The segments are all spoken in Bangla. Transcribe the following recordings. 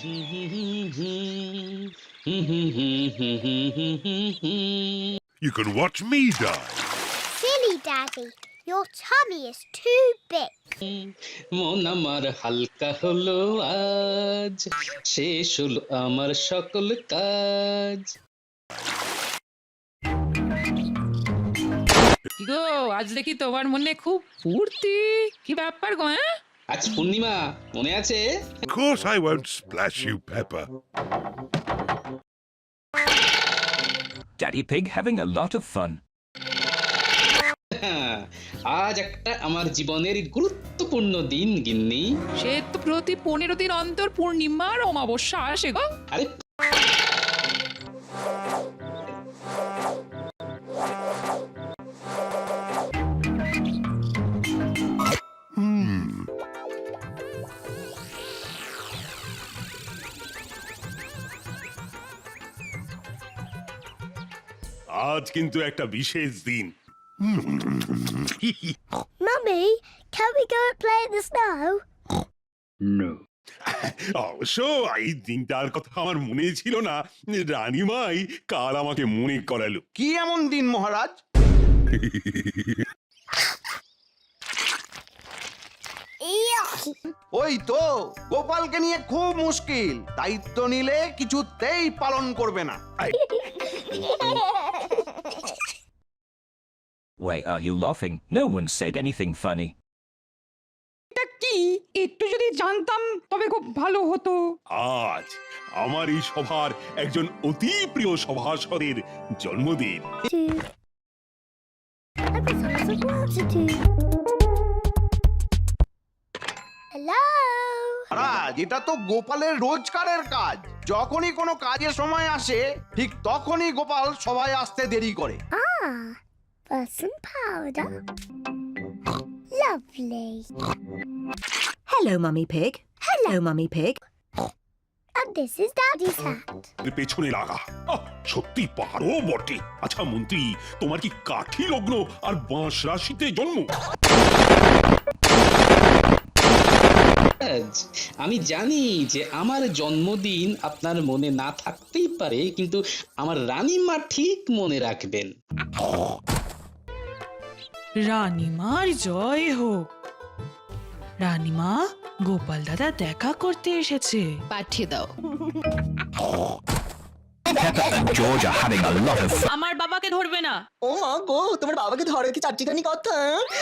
You can watch me die. Silly, Daddy. Your tummy is too big. মন আমার হালকা হলো আজ, শেষ হলো আমার সকল কাজ। কি গো, আজ দেখি তোমার মনে খুব ফুর্তি। কি ব্যাপার গো? আজ পূর্ণিমা, মনে আছে? Of course I won't splash you, Pepper. Daddy Pig having a lot of fun. আজ একটা আমার জীবনের গুরুত্বপূর্ণ দিন গিন্নি। সে তো প্রতি 15 দিন অন্তর পূর্ণিমার অমাবস্যা আসে গো। আরে আজ কিন্তু একটা বিশেষ দিন। Mummy, can we go and play in the snow? অবশ্য এই দিনটার কথা আমার মনে ছিল না, রানীমাই কাল আমাকে মনে করালো। কি এমন দিন মহারাজ? ওই তো গোপালকে নিয়ে খুব মুশকিল, দায়িত্ব নিলে কিছুতেই পালন করবে না। Why are you laughing? No one said anything funny. এটা কি একটু যদি জানতাম তবে খুব ভালো হতো। আজ আমার এই সভার একজন অতি প্রিয় সভাসদের জন্মদিন। I've got lots of work to do. Hello? মহারাজ, এটা তো গোপালের রোজকারের কাজ। যখনই কোনো কাজের সময় আসে ঠিক তখনই গোপাল সবাই আসতে দেরি করে। For some powder. Lovely. Hello, Mummy Pig. Hello, Mummy Pig. And this is Daddy's hat. পেছনে লাগা, সত্যি পারো বটে। আচ্ছা মন্ত্রী, তোমার কি কাঠি লগ্ন আর বাঁশ রাশিতে জন্ম? আমি জানি যে আমার জন্মদিন আপনার মনে না থাকতেই পারে, কিন্তু আমার রানীমা ঠিক মনে রাখবেন। রানীমার জয় হোক। রানীমা, গোপাল দাদা দেখা করতে এসেছে। পাঠিয়ে দাও। Pepper and George are having a lot of fun. আমার বাবাকে ধরবে না। ও মা গো, তোমার বাবাকে ধরে কি চারটিখানি কথা?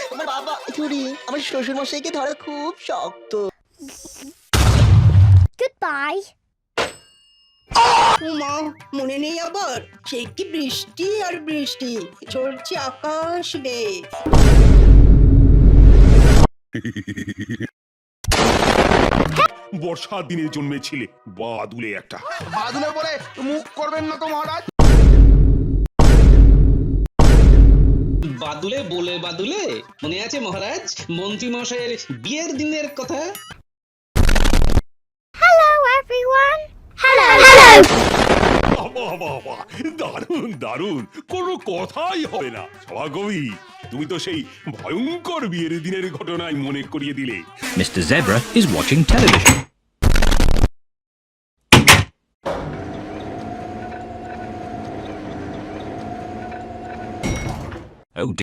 তোমার বাবা চুরি, আমার শ্বশুর মশাইকে ধরা খুব শক্ত। Goodbye. ও মা, মনে নেই আবার সেই কি বৃষ্টি আর বৃষ্টি ঝরছে আকাশ রে। বর্ষার দিনে জন্মেছিলে, বাদুলে একটা। বাদুলে বলে মুখ করবেন না তো মহারাজ। বাদুলে বলে বাদুলে, মনে আছে মহারাজ মন্ত্রী মশাইয়ের বিয়ের দিনের কথা? Hello, everyone. Hello. বাবা, দারুণ দারুণ, কোনো কথাই হবে না। সভাকবি, তুমি তো সেই ভয়ঙ্কর বিয়ের দিনের ঘটনায় মনে করিয়ে দিলে। Mr. Zebra is watching television.